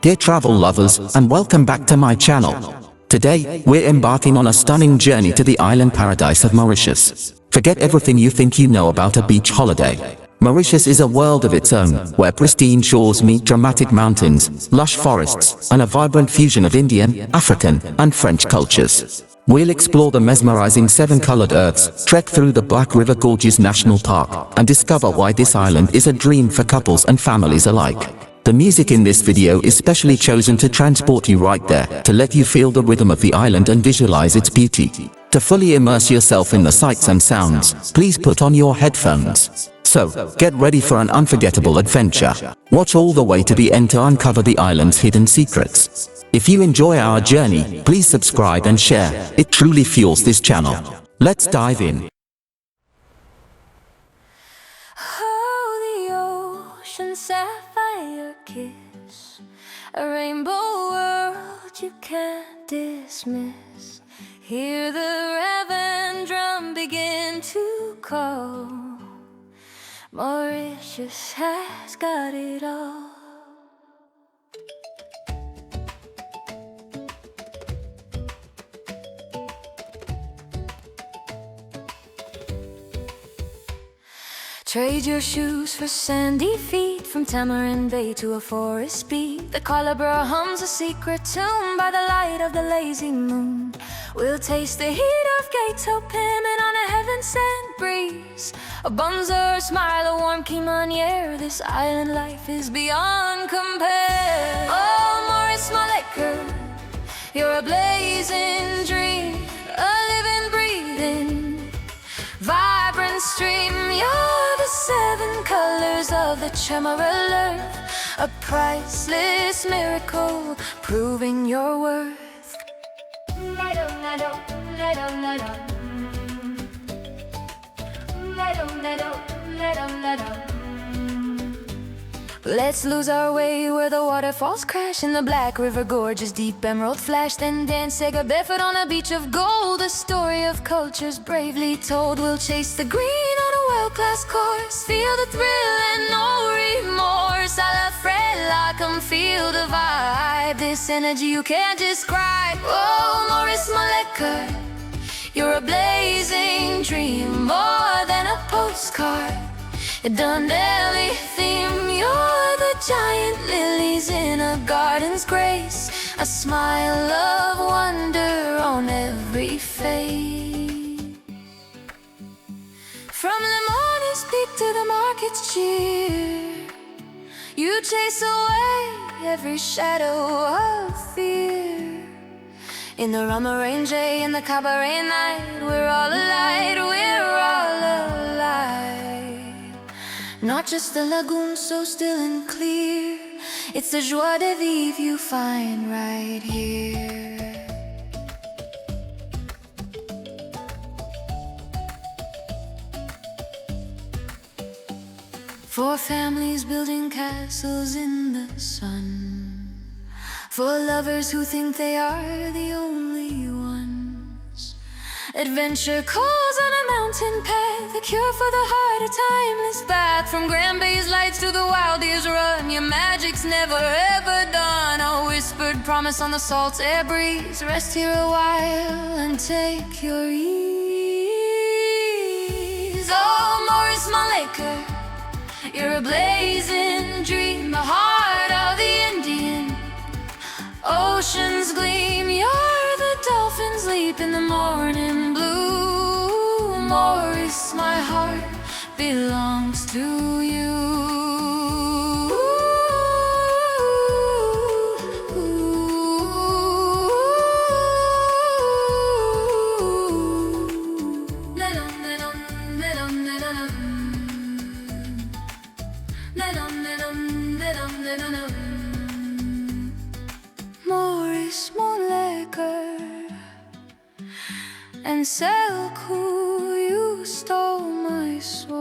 Dear travel lovers, and welcome back to my channel. Today, we're embarking on a stunning journey to the island paradise of Mauritius. Forget everything you think you know about a beach holiday. Mauritius is a world of its own, where pristine shores meet dramatic mountains, lush forests, and a vibrant fusion of Indian, African, and French cultures. We'll explore the mesmerizing seven-colored earths, trek through the Black River Gorges National Park, and discover why this island is a dream for couples and families alike. The music in this video is specially chosen to transport you right there, to let you feel the rhythm of the island and visualize its beauty. To fully immerse yourself in the sights and sounds, please put on your headphones. So, get ready for an unforgettable adventure. Watch all the way to the end to uncover the island's hidden secrets. If you enjoy our journey, please subscribe and share. It truly fuels this channel. Let's dive in. Oh, the ocean sapphire kiss, a rainbow world you can't dismiss. Hear the raven drum begin to call. Mauritius has got it all. Trade your shoes for sandy feet, from Tamarind Bay to a forest beat. The Colibra hums a secret tune by the light of the lazy moon. We'll taste the heat of gateau piment on a heaven-sent breeze. A bonzer smile, a warm Kimaniere. This island life is beyond compare. Oh, Maurice, my liquor, you're a blazing dream, a living, breathing, vibrant stream. You're the seven colors of the Chamaralur, a priceless miracle, proving your worth. Let's lose our way where the waterfalls crash in the Black River Gorges, deep emerald flash. Then dance Sega barefoot on a beach of gold, a story of cultures bravely told. We'll chase the green on a world-class course, feel the thrill and no remorse. A la frela, come feel the vibe, this energy you can't describe. Oh, Maurice, my liquor, you're a blazing dream, more than a postcard, a Dundee theme. You're the giant lilies in a garden's grace, a smile of wonder on every face. From the morning's peak to the market's cheer, you chase away every shadow of fear. In the Ramarange, in the cabaret night, we're all alive, we're all alive. Not just the lagoon so still and clear, it's the joie de vivre you find right here. For families building castles in the sun, for lovers who think they are the only ones. Adventure calls on a mountain path, a cure for the heart, a timeless bath. From Grand Bay's lights to the wild deer's run, your magic's never ever done. A whispered promise on the salt air breeze, rest here a while and take your ease. Oh, Maurice, my liquor, you're a blazing dream, the heart of the Indian. Oceans gleam, you're the dolphins leap in the morning blue. Maurice, my heart belongs to you. Maurice, mon liquor, and Selku, you stole my soul.